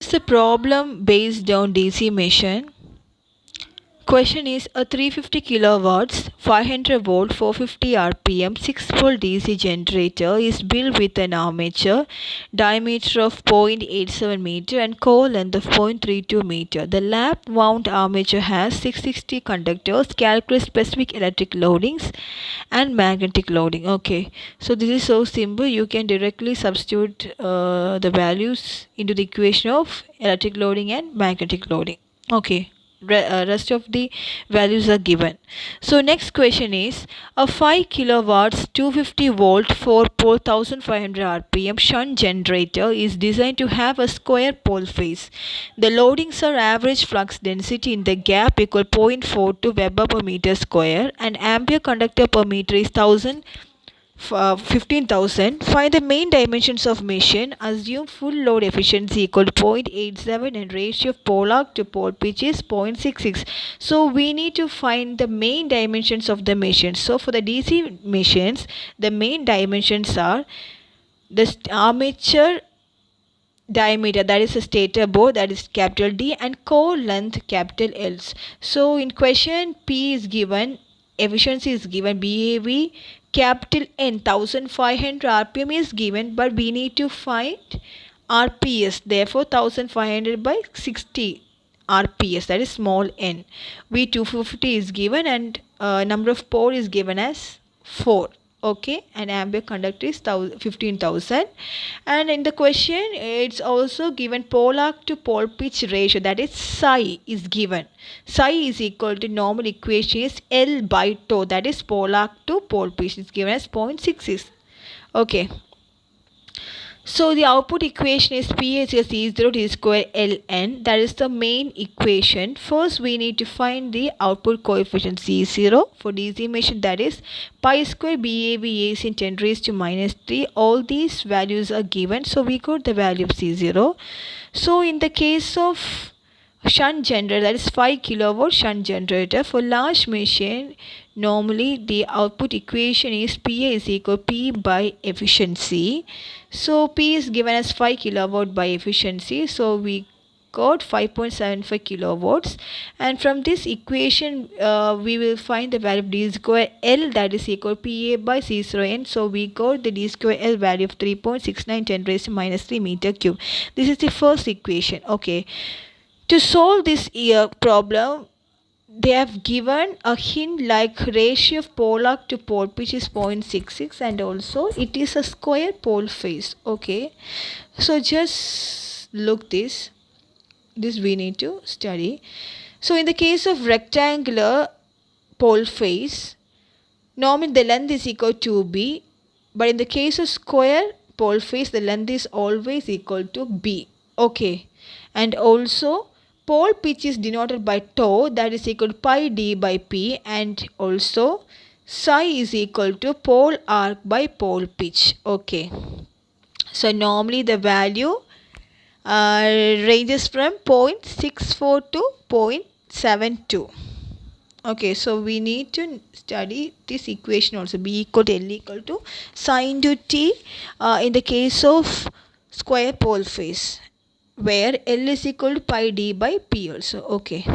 It's a problem based on DC machine. Question is a 350 kilowatts, 500 volt, 450 rpm, 6 pole DC generator is built with an armature diameter of 0.87 meter and core length of 0.32 meter. The lap mount armature has 660 conductors. Calculate specific electric loadings and magnetic loading. Okay, so this is so simple. You can directly substitute the values into the equation of electric loading and magnetic loading. Okay, rest of the values are given. So next question is a 5 kilowatts 250 volt 4 pole 1500 rpm shunt generator is designed to have a square pole face. The loadings are average flux density in the gap equal 0.42 Weber per meter square and ampere conductor per meter is 1000 15,000. Find the main dimensions of machine. Assume full load efficiency equal to 0.87 and ratio of pole arc to pole pitch is 0.66. So we need to find the main dimensions of the machine. So for the DC machines, the main dimensions are the armature diameter, that is a stator bore, that is capital D, and core length, capital L. So in question P is given, efficiency is given, BAV capital N 1500 rpm is given, but we need to find RPS, therefore 1500 by 60 RPS, that is small n. V250 is given and number of pole is given as 4. Okay, and ampere conductor is 15,000. And in the question it's also given pole arc to pole pitch ratio, that is psi is given. Psi is equal to normal equation is L by tau, that is pole arc to pole pitch is given as 0.66. Okay, so the output equation is P is E0 T square Ln. That is the main equation. First we need to find the output coefficient C0 for DC machine, that is pi square BAV AC in 10 raised to minus 3. All these values are given. So we got the value of C0. So in the case of shunt generator, that is 5 kilowatt shunt generator for large machine, normally the output equation is PA is equal to P by efficiency. So P is given as 5 kilowatt by efficiency, so we got 5.75 kilowatts, and from this equation we will find the value of D square L, that is equal to PA by C0N. So we got the D square L value of 3.69 10 raised to minus 3 meter cube. This is the first equation. Okay, to solve this problem, they have given a hint like ratio of pole arc to pole pitch is 0.66 and also it is a square pole face. Okay, so just look this we need to study. So in the case of rectangular pole face, normally the length is equal to B, but in the case of square pole face the length is always equal to B. Okay, and also pole pitch is denoted by tau, that is equal to pi d by p, and also psi is equal to pole arc by pole pitch. Okay, so normally the value ranges from 0.64 to 0.72. Okay, so we need to study this equation also, B equal to L equal to psi into T in the case of square pole face, where L is equal to pi d by p also. Okay,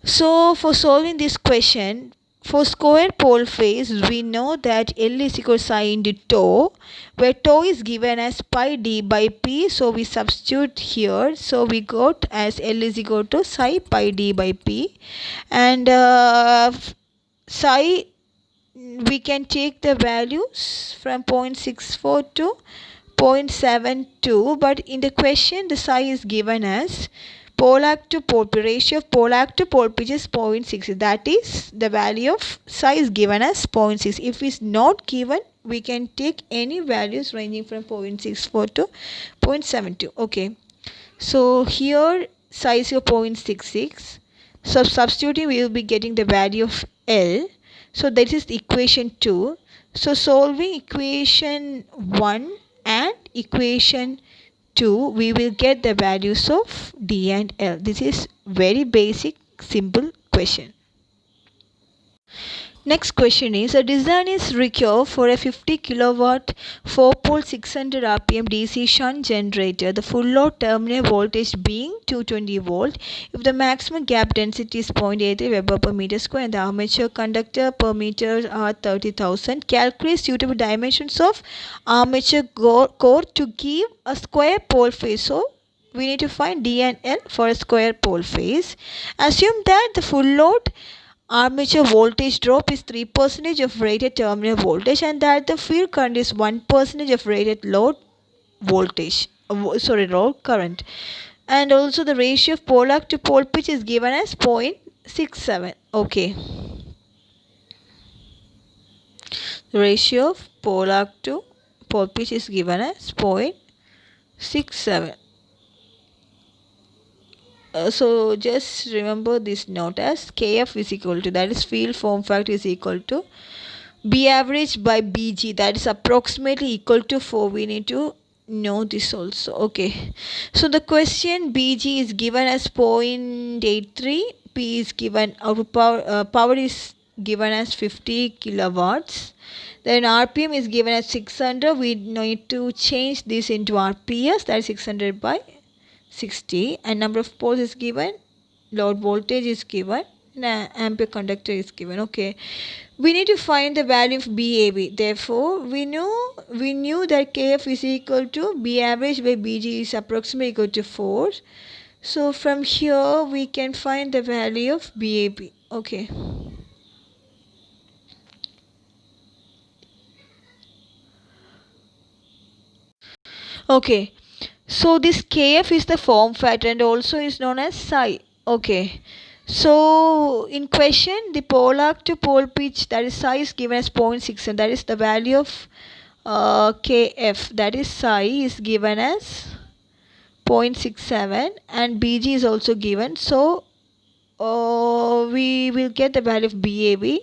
so for solving this question, for square pole face we know that L is equal to psi into tau, where tau is given as pi d by p, so we substitute here. So we got as L is equal to psi pi d by p, and psi we can take the values from 0.64 to 0.72, but in the question the psi is given as pole arc to pole pitch, ratio of pole arc to pole pitch is 0.6, that is the value of psi is given as 0.6. If it's not given, we can take any values ranging from 0.64 to 0.72. Okay, so here psi is 0.66, so substituting we will be getting the value of L. So that is equation 2. So solving equation 1 and equation 2, we will get the values of D and L. This is very basic simple question. Next question is, a design is required for a 50 kilowatt 4 pole 600 rpm DC shunt generator, the full load terminal voltage being 220 volt if the maximum gap density is 0.83 Weber per meter square and the armature conductor per meter are 30,000. Calculate suitable dimensions of armature core to give a square pole face. So we need to find D and L for a square pole face. Assume that the full load armature voltage drop is 3% of rated terminal voltage and that the field current is 1% of rated load voltage, load current. And also the ratio of pole arc to pole pitch is given as 0.67. Okay. The ratio of pole arc to pole pitch is given as 0.67. So just remember this note as Kf is equal to, that is field form factor is equal to B average by Bg, that is approximately equal to 4. We need to know this also. Okay. So the question Bg is given as 0.83. P is given, output power is given as 50 kilowatts. Then RPM is given as 600. We need to change this into RPS, that is 600 by 60, and number of poles is given, load voltage is given, and ampere conductor is given. Okay, we need to find the value of BAB. Therefore we knew that KF is equal to B average by BG is approximately equal to 4. So from here we can find the value of BAB. Okay. Okay, so this Kf is the form factor and also is known as psi. Okay, so in question the pole arc to pole pitch, that is psi, is given as 0.6 and that is the value of Kf, that is psi, is given as 0.67 and Bg is also given. So we will get the value of BAB.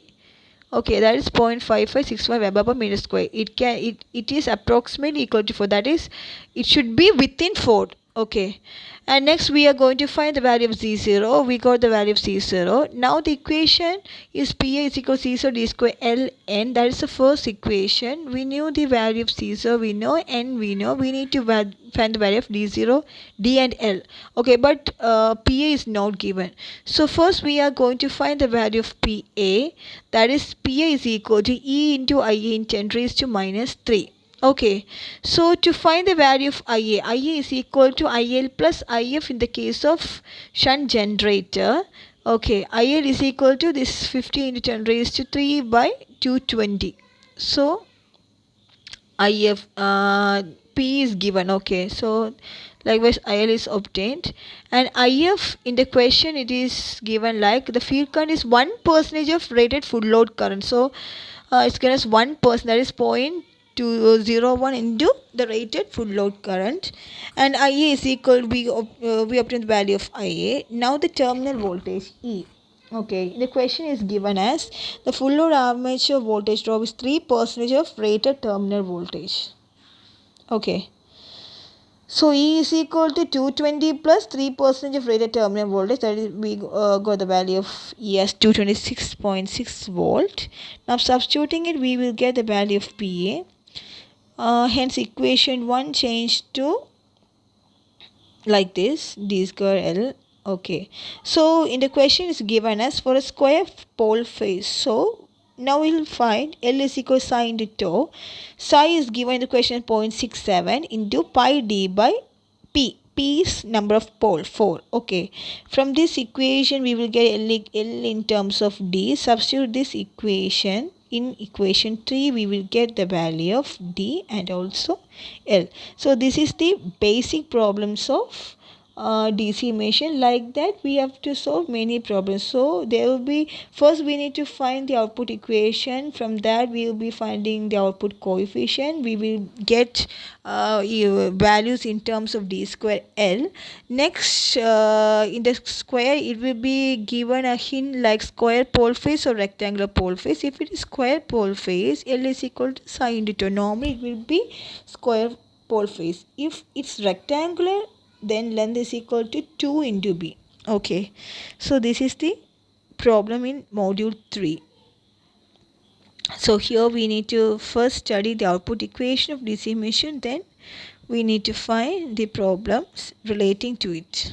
Okay, that is 0.5565 Weber per meter square. It is approximately equal to 4. That is, it should be within 4. Okay. And next we are going to find the value of Z0. We got the value of Z0. Now the equation is PA is equal to Z0 D square Ln. That is the first equation. We knew the value of Z0. We know N. We know. We need to find the value of D0, D and L. Okay, but PA is not given. So first we are going to find the value of PA. That is, PA is equal to E into IA in 10 raised to minus 3. Okay, so to find the value of IA is equal to IL plus IF in the case of shunt generator. Okay, IL is equal to this 50 into 10 raised to 3 by 220. So IF P is given. Okay, so likewise IL is obtained, and IF in the question it is given like the field current is 1% of rated full load current. So it's given as 1%, that is 0.201 into the rated full load current, and IA is equal, we obtain the value of IA. Now the terminal voltage E. Okay, the question is given as the full load armature voltage drop is 3% of rated terminal voltage. Okay, so E is equal to 220 plus 3% of rated terminal voltage. That is, we got the value of E as 226.6 volt. Now substituting it, we will get the value of PA. Hence equation 1 changed to like this, D square L. Okay, so in the question is given as for a square pole face. So now we will find L is equal to psi into tau. Psi is given in the question 0.67 into pi d by P. P is number of pole, 4. Okay, from this equation we will get L in terms of D. Substitute this equation. In equation 3 we will get the value of D and also L. So this is the basic problems of DC machine. Like that we have to solve many problems. So there will be, first we need to find the output equation. From that we will be finding the output coefficient. We will get values in terms of D square L. Next in the square it will be given a hint like square pole face or rectangular pole face. If it is square pole face, L is equal to psi into tau. Normally it will be square pole face. If it's rectangular, then length is equal to 2 into B. Okay, so this is the problem in module 3. So here we need to first study the output equation of DC machine, then we need to find the problems relating to it.